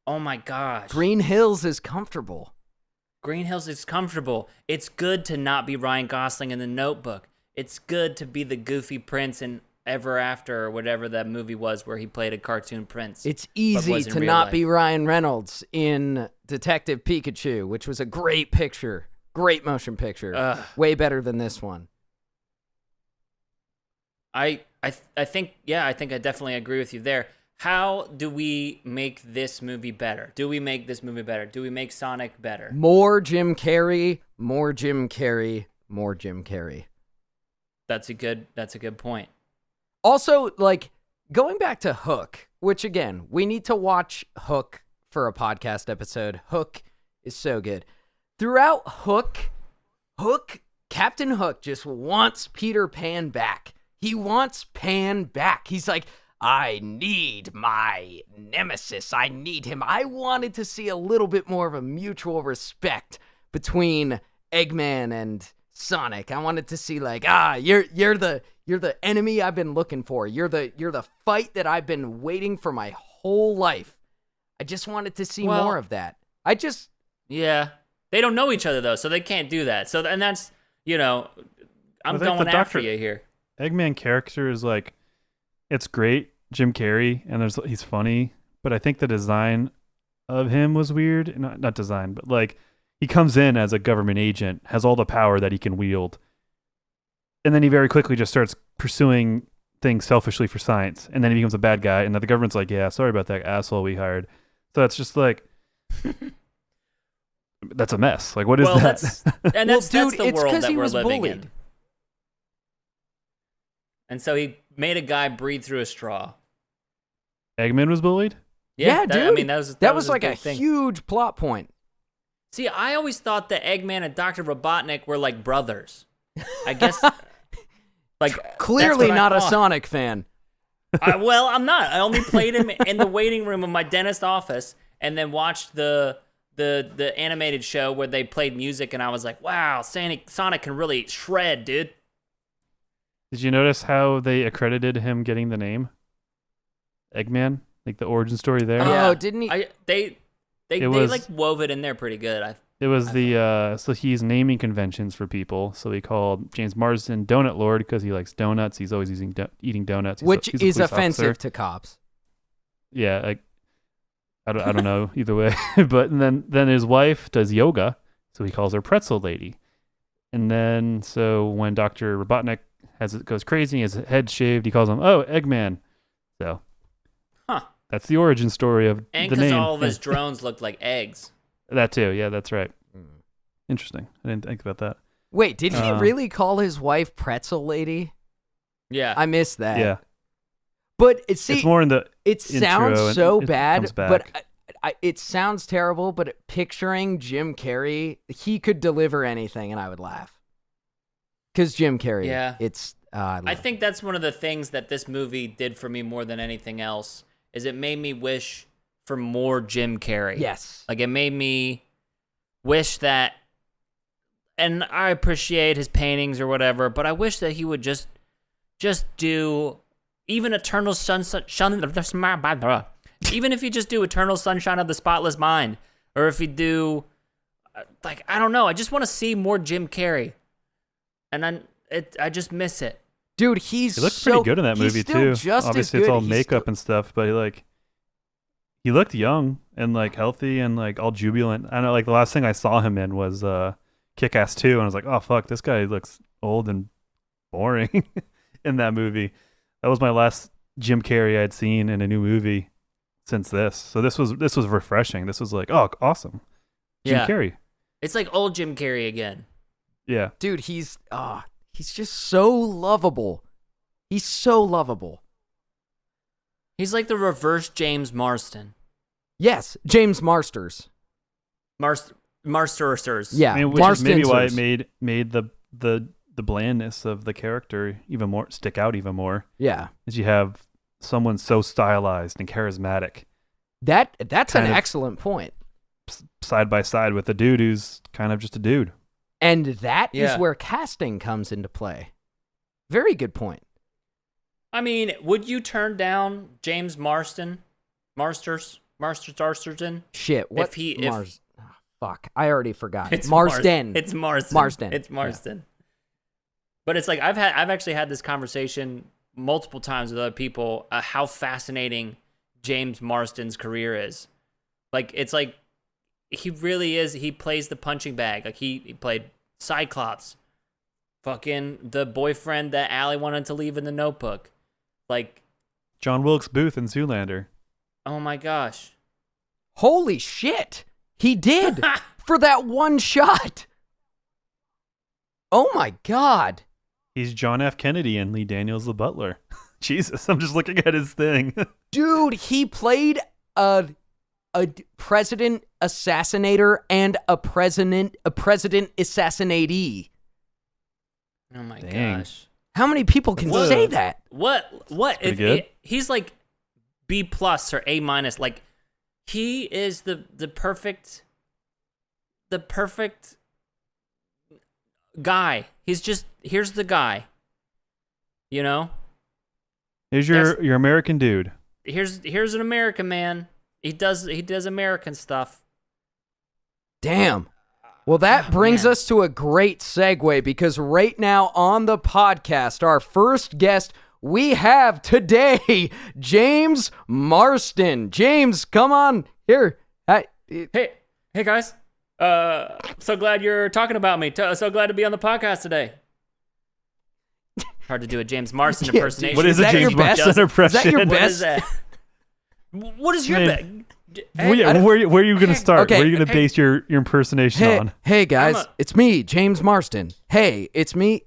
Oh my gosh. Green Hills is comfortable. It's good to not be Ryan Gosling in The Notebook. It's good to be the goofy prince in Ever After, or whatever that movie was where he played a cartoon prince. It's easy to not be Ryan Reynolds in Detective Pikachu, which was a great picture. Great motion picture. Way better than this one. I think I definitely agree with you there. How do we make this movie better? Do we make Sonic better? More Jim Carrey, more Jim Carrey, more Jim Carrey. That's a good point. Also, like, going back to Hook, which, again, we need to watch Hook for a podcast episode. Hook is so good. Throughout Hook, Captain Hook just wants Peter Pan back. He wants Pan back. He's like, I need my nemesis. I need him. I wanted to see a little bit more of a mutual respect between Eggman and Sonic. I wanted to see, like, you're the enemy I've been looking for. You're the fight that I've been waiting for my whole life. I just wanted to see more of that. Yeah. They don't know each other though, so they can't do that. So, and that's, I'm going after you here. Eggman character is like, it's great, Jim Carrey, and he's funny, but I think the design of him was weird. Not design, but like, he comes in as a government agent, has all the power that he can wield, and then he very quickly just starts pursuing things selfishly for science, and then he becomes a bad guy, and then the government's like, yeah, sorry about that asshole we hired. So it's just like, that's a mess. Like, what is that? That's the world that we're living in. And so he made a guy breathe through a straw. Eggman was bullied? Yeah, dude. I mean, that was like a huge plot point. See, I always thought that Eggman and Dr. Robotnik were like brothers. I guess, like, clearly not a Sonic fan. Well, I'm not. I only played him in the waiting room of my dentist office, and then watched the animated show where they played music, and I was like, wow, Sonic can really shred, dude. Did you notice how they accredited him getting the name Eggman? Like the origin story there? Oh, didn't he? They like wove it in there pretty good. It was so he's naming conventions for people. So he called James Marsden Donut Lord because he likes donuts. He's always eating donuts. Which he's a is police offensive officer. to cops. Yeah, I don't know either way. But then his wife does yoga, so he calls her Pretzel Lady. And then so when Dr. Robotnik goes crazy, his head shaved, he calls him Eggman. So that's the origin story of and the name. because all of his drones looked like eggs. That too, yeah, that's right. Interesting. I didn't think about that. Wait, did he really call his wife Pretzel Lady? Yeah, I missed that. Yeah, but it's more in the. It sounds so bad, comes back. but it sounds terrible. But picturing Jim Carrey, he could deliver anything, and I would laugh. Because Jim Carrey, Yeah. it's. I think that's one of the things that this movie did for me more than anything else. Is it made me wish for more Jim Carrey. Yes. Like, it made me wish that, and I appreciate his paintings or whatever, but I wish that he would just do even Eternal Sunshine, even if you just do Eternal Sunshine of the Spotless Mind, or if you do, like, I don't know, I just want to see more Jim Carrey, and I just miss it. Dude, he looked pretty good in that movie too. Just Obviously, as it's good. all makeup and stuff, but he looked young and like healthy and like all jubilant. I know, like the last thing I saw him in was Kick-Ass 2, and I was like, oh fuck, this guy looks old and boring in that movie. That was my last Jim Carrey I'd seen in a new movie since this. So this was refreshing. This was like, oh, awesome, Jim Carrey. It's like old Jim Carrey again. Yeah, dude, he's just so lovable. He's so lovable. He's like the reverse James Marsden. Yes, James Marsters. Marsters. Yeah, I mean, which is maybe why Marstensers. it made the blandness of the character even more stick out even more. Yeah, Is you have someone so stylized and charismatic that's an kind of excellent point. side by side with a dude who's kind of just a dude. And that is Yeah. where casting comes into play. Very good point. I mean, would you turn down James Marsden? Marsden? Shit, what? Fuck, I already forgot. It's Marsden. It's Marsden. Marsden. It's Marsden. Yeah. But it's like I've actually had this conversation multiple times with other people how fascinating James Marsden's career is. Like, it's like he really is. He plays the punching bag. Like he played Cyclops, fucking the boyfriend that Allie wanted to leave in the Notebook. Like John Wilkes Booth in Zoolander. Oh my gosh. Holy shit. He did for that one shot. Oh my God. He's John F. Kennedy and Lee Daniels the butler. Jesus, I'm just looking at his thing. Dude, he played a president assassinator and a president assassinatee. Oh my Dang. gosh. How many people can say that? What if good. he's like B+ or A-? Like, he is the perfect guy. Here's the guy. You know? Here's your American dude. Here's an American man. He does American stuff. Damn. Well, that brings man. us to a great segue, because right now on the podcast, our first guest we have today, James Marsden. James, come on here. Hey guys. So glad you're talking about me. So glad to be on the podcast today. Hard to do a James Marsden impersonation. What is that a James your best? Marsden impression? Is that your What best? is that? What is your best? Where are you going to start? Okay. Where are you going to base your impersonation on? Hey guys, it's me, James Marsden. Hey, it's me.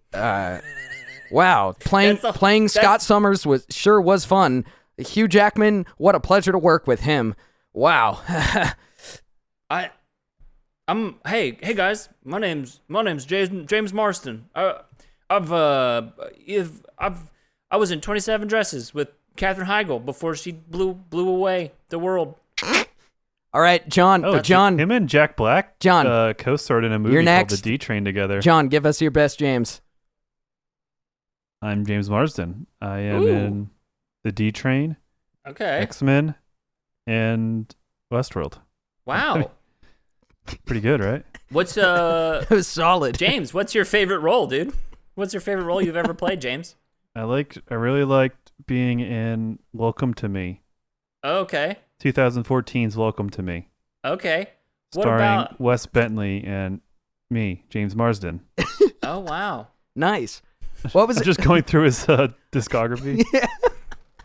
Wow, playing Scott Summers was fun. Hugh Jackman, what a pleasure to work with him. Wow. Hey guys, my name's James Marsden. I was in 27 Dresses with Katherine Heigl before she blew away the world. All right, John. John. Him and Jack Black John, co-starred in a movie you're called next. The D Train together. John, give us your best, James. I'm James Marsden. I am in The D Train, Okay. X-Men, and Westworld. Wow. Pretty good, right? What's It was solid. James, what's your favorite role, dude? What's your favorite role you've ever played, James? I really liked being in Welcome to Me. Okay. 2014's Welcome to Me. Okay. What Starring about Wes Bentley and me, James Marsden. Oh, wow. Nice. What was I'm it? just going through his discography. Yeah.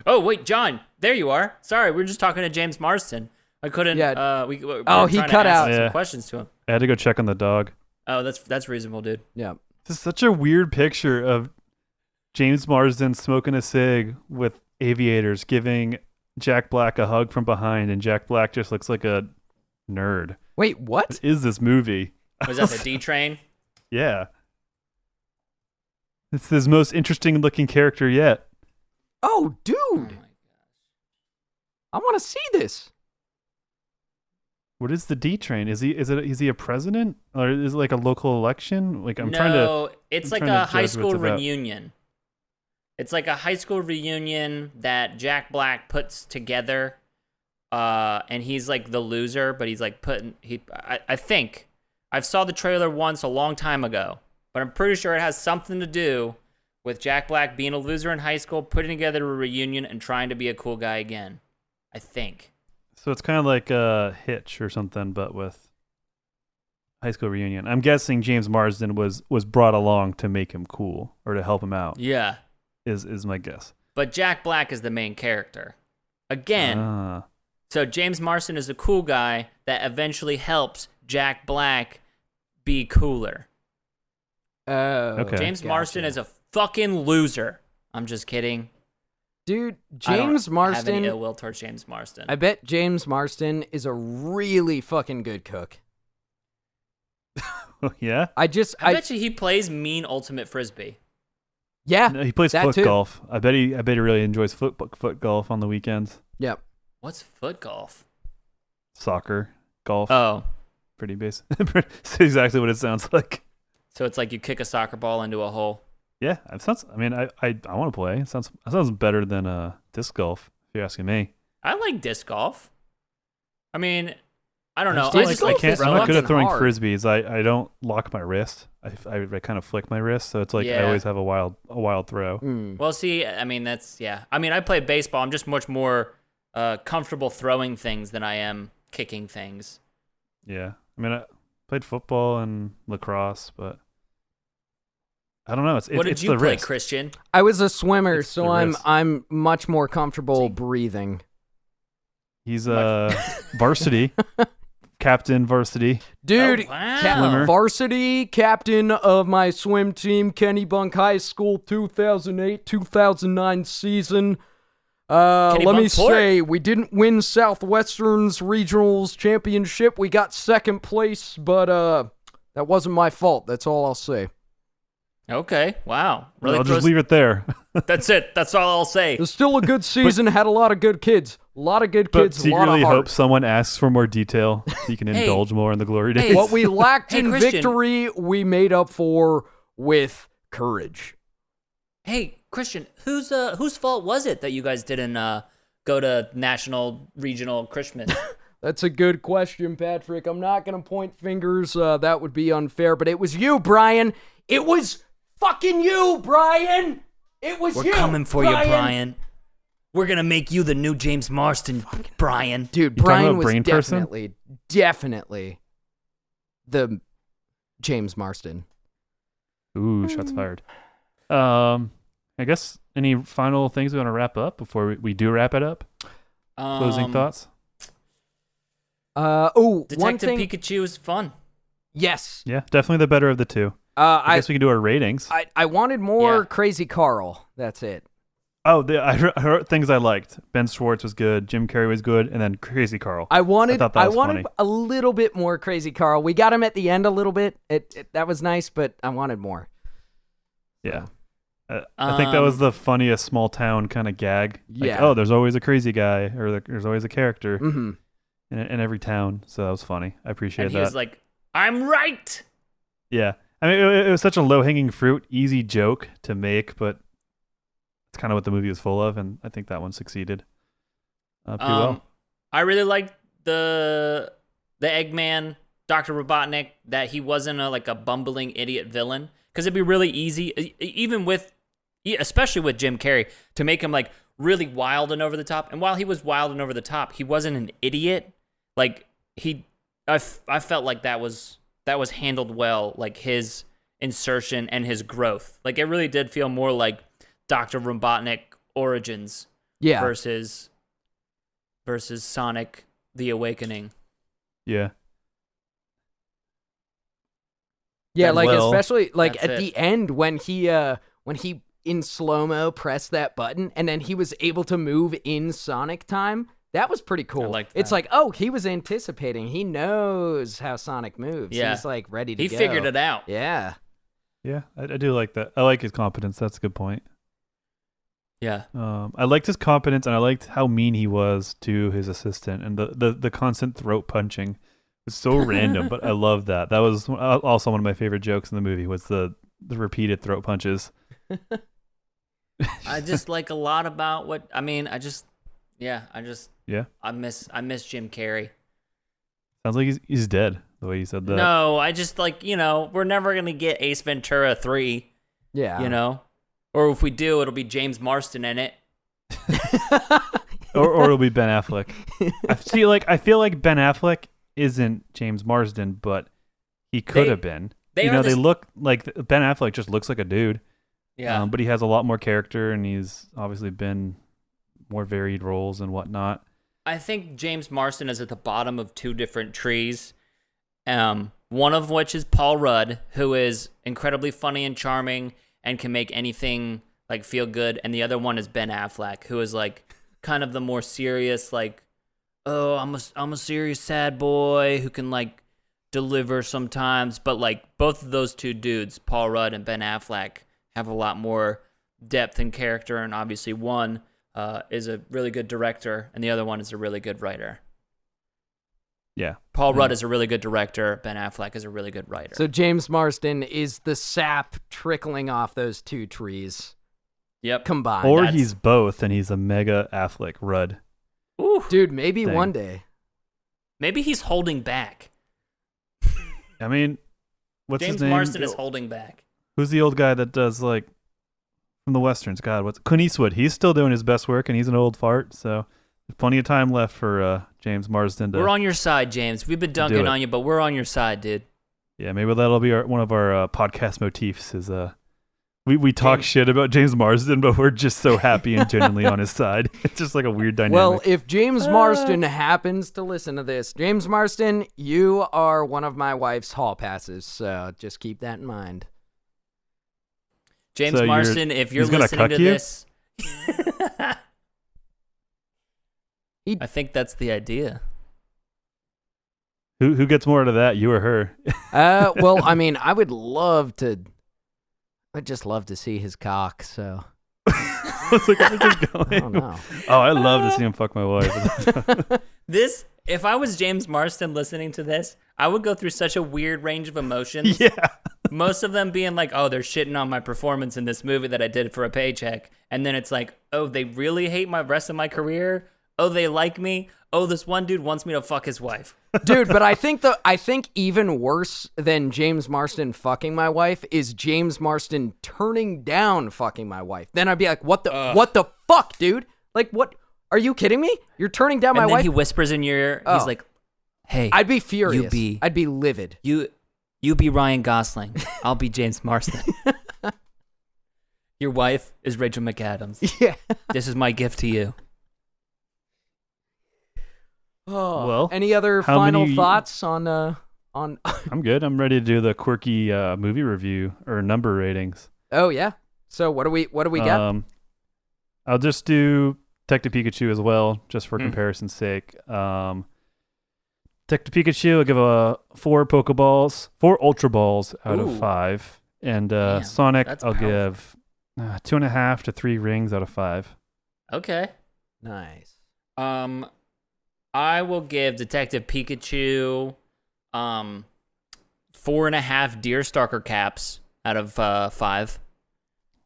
Oh, wait, John, there you are. Sorry, we were just talking to James Marsden. I couldn't. Yeah. We were He trying to cut ask out. some Yeah. questions to him. I had to go check on the dog. Oh, that's reasonable, dude. Yeah. This is such a weird picture of James Marsden smoking a cig with aviators, giving Jack Black a hug from behind, and Jack Black just looks like a nerd. Wait, what? What is this movie? Was that the D train? Yeah. It's his most interesting looking character yet. Oh, dude. Oh my gosh. I want to see this. What is the D train? Is he a president, or is it like a local election? Like I'm trying to. No, it's I'm like trying a to high judge what school it's about. reunion. It's like a high school reunion that Jack Black puts together, and he's like the loser, but he's like I think I've saw the trailer once a long time ago, but I'm pretty sure it has something to do with Jack Black being a loser in high school, putting together a reunion, and trying to be a cool guy again. I think. So it's kind of like a Hitch or something, but with high school reunion. I'm guessing James Marsden was brought along to make him cool or to help him out. Yeah. Is my guess. But Jack Black is the main character. Again, so James Marsden is a cool guy that eventually helps Jack Black be cooler. Okay. James gotcha. Marsden is a fucking loser. I'm just kidding. Dude, I don't James have Marsden. any ill will towards James Marsden. I bet James Marsden is a really fucking good cook. Yeah. I bet you he plays mean ultimate frisbee. yeah. No, he plays that foot too. golf. I bet he really enjoys foot golf on the weekends. Yep. What's foot golf? Soccer, golf. Oh, Pretty basic. It's exactly what it sounds like. so it's like you kick a soccer ball into a hole. Yeah, it sounds. I mean, I want to play. It sounds better than disc golf. If you're asking me. I like disc golf. I mean, I don't know. Disc I golf just like is I'm not good at fucking throwing hard. frisbees. I don't lock my wrist. I kind of flick my wrist, so it's like I Yeah. always have a wild throw. Mm. Well, see, I mean, that's, yeah. I mean, I play baseball. I'm just much more comfortable throwing things than I am kicking things. Yeah, I mean, I played football and lacrosse, but I don't know. It's What did it's you the play, wrist. Christian? I was a swimmer, It's so the wrist. I'm much more comfortable breathing. He's varsity captain, varsity. Dude, Oh, wow. Swimmer. varsity captain of my swim team, Kennybunk High School 2008-2009 season. Let me Kennybunk Port. say, we didn't win Southwestern's regionals championship. We got second place, but that wasn't my fault. That's all I'll say. Okay, wow. Really I'll throws- just leave it there. That's it. That's all I'll say. It was still a good season. Had a lot of good kids. A lot of good But kids. A lot secretly of heart. hope someone asks for more detail so you can Hey. indulge more in the glory days. Hey. What we lacked Hey, in Christian. victory, we made up for with courage. Hey, Christian, whose fault was it that you guys didn't go to national, regional Christmas? That's a good question, Patrick. I'm not going to point fingers. That would be unfair, but it was you, Brian. It was fucking you, Brian. It was We're you. coming for you, Brian. We're gonna make you the new James Marsden, Brian. Dude, You talking Brian about was brain person? definitely the James Marsden. Ooh, shots fired. I guess any final things we want to wrap up before we do wrap it up? Closing thoughts? One Detective thing. Pikachu is fun. Yes. Yeah, definitely the better of the two. I I guess we can do our ratings. I wanted more Yeah. Crazy Carl. That's it. Oh, I heard things I liked. Ben Schwartz was good. Jim Carrey was good, and then Crazy Carl. I wanted thought that was funny. a little bit more Crazy Carl. We got him at the end a little bit. That was nice, but I wanted more. Yeah. I think that was the funniest small town kind of gag. Like, Yeah. oh, there's always a crazy guy, or there's always a character Mm-hmm. in every town. So that was funny. I appreciate And he that. was like, I'm right. Yeah. I mean, it was such a low-hanging fruit, easy joke to make, but it's kind of what the movie was full of, and I think that one succeeded pretty well. I really liked the Eggman Dr. Robotnik that he wasn't a bumbling idiot villain, because it'd be really easy, especially with Jim Carrey, to make him like really wild and over the top. And while he was wild and over the top, he wasn't an idiot. Like I felt like that was handled well, like his insertion and his growth. Like it really did feel more like Dr. Robotnik Origins versus Sonic the Awakening. Yeah. Yeah, like well, especially like at it. the end when he in slow-mo pressed that button and then he was able to move in Sonic time. That was pretty cool. I liked It's that. like, oh, he was anticipating. He knows how Sonic moves. Yeah. He's like ready to He go. figured it out. Yeah. Yeah, I do like that. I like his competence. That's a good point. Yeah. I liked his competence, and I liked how mean he was to his assistant, and the constant throat punching was so random, but I love that. That was also one of my favorite jokes in the movie, was the repeated throat punches. I just like a lot about I miss Jim Carrey. Sounds like he's dead, the way you said that. No, I just we're never going to get Ace Ventura 3, Yeah. Or if we do, it'll be James Marsden in it. or it'll be Ben Affleck. I feel like Ben Affleck isn't James Marsden, but he could have been. They look like Ben Affleck just looks like a dude. Yeah. But he has a lot more character, and he's obviously been more varied roles and whatnot. I think James Marsden is at the bottom of two different trees. One of which is Paul Rudd, who is incredibly funny and charming and can make anything like feel good. And the other one is Ben Affleck, who is like kind of the more serious, like, oh, I'm a serious sad boy who can like deliver sometimes. But like both of those two dudes, Paul Rudd and Ben Affleck, have a lot more depth and character. And obviously one is a really good director and the other one is a really good writer. Yeah. Paul Rudd is a really good director. Ben Affleck is a really good writer. So James Marsden is the sap trickling off those two trees. Yep. Combined. Or he's both, and he's a mega Affleck Rudd. Ooh. Dude, maybe Dang. one day. Maybe he's holding back. I mean, what's James his name? Marsden is holding back. Who's the old guy that does like from the westerns? God, what's Clint Eastwood? He's still doing his best work, and he's an old fart. So there's plenty of time left for James Marsden. We're on your side, James. We've been dunking on you, but we're on your side, dude. Yeah, maybe that'll be one of our podcast motifs. Is we talk shit about James Marsden, but we're just so happy and genuinely on his side. It's just like a weird dynamic. Well, if James Marsden happens to listen to this, James Marsden, you are one of my wife's hall passes, so just keep that in mind. James So Marsden, if you're he's gonna listening cuck to you? this, I think that's the idea. Who gets more out of that, you or her? Well, I mean, I'd just love to see his cock, so. I was like, where's this going? I don't know. Oh, I love to see him fuck my wife. If I was James Marsden listening to this, I would go through such a weird range of emotions. Yeah. Most of them being like, oh, they're shitting on my performance in this movie that I did for a paycheck. And then it's like, oh, they really hate my rest of my career. Oh, they like me. Oh, this one dude wants me to fuck his wife. Dude, but I think even worse than James Marsden fucking my wife is James Marsden turning down fucking my wife. Then I'd be like, what the fuck, dude? Like, what? Are you kidding me? You're turning down my And then wife? he whispers in your ear. He's like, hey. I'd be furious. You be- I'd be livid. You be Ryan Gosling. I'll be James Marsden. Your wife is Rachel McAdams. Yeah. This is my gift to you. Oh, Well, any other how final many- thoughts on I'm good. I'm ready to do the quirky movie review or number ratings. Oh yeah. So what do we got? I'll just do Detective Pikachu as well, just for comparison's sake. Detective Pikachu, I'll give 4 Ultra Balls out Ooh. of 5. And Damn, Sonic, that's I'll powerful. give 2.5 to 3 rings out of 5. Okay. Nice. I will give Detective Pikachu 4.5 Deerstalker caps out of 5.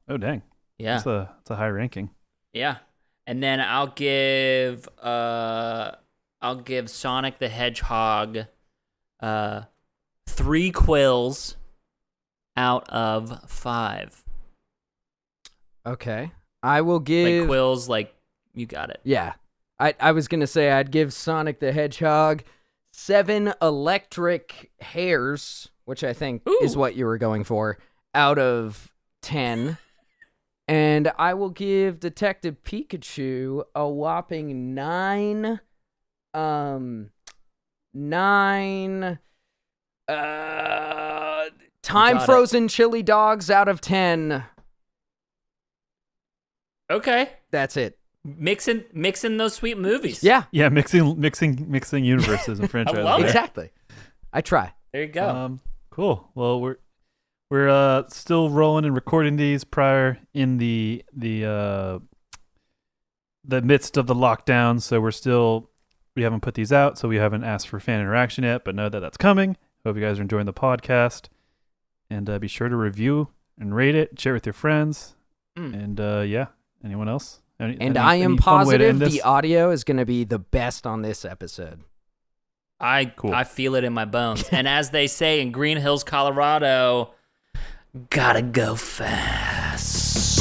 Oh, dang. Yeah. That's a high ranking. Yeah. And then I'll give Sonic the Hedgehog 3 quills out of 5. Okay. I will give... Like quills, like, you got it. Yeah. I was going to say I'd give Sonic the Hedgehog 7 electric hairs, which I think is what you were going for, out of 10. And I will give Detective Pikachu a whopping 9 time-frozen chili dogs out of 10. Okay. That's it. Mixing those sweet movies. Yeah. Yeah, mixing universes and franchises. I love it. Exactly. I try. There you go. Cool. Well, we're still rolling and recording these prior in the midst of the lockdown, so we haven't put these out, so we haven't asked for fan interaction yet, but know that that's coming. Hope you guys are enjoying the podcast, and be sure to review and rate it, share it with your friends, and anyone else? I am positive the audio is going to be the best on this episode. I feel it in my bones. And as they say in Green Hills, Colorado, gotta go fast.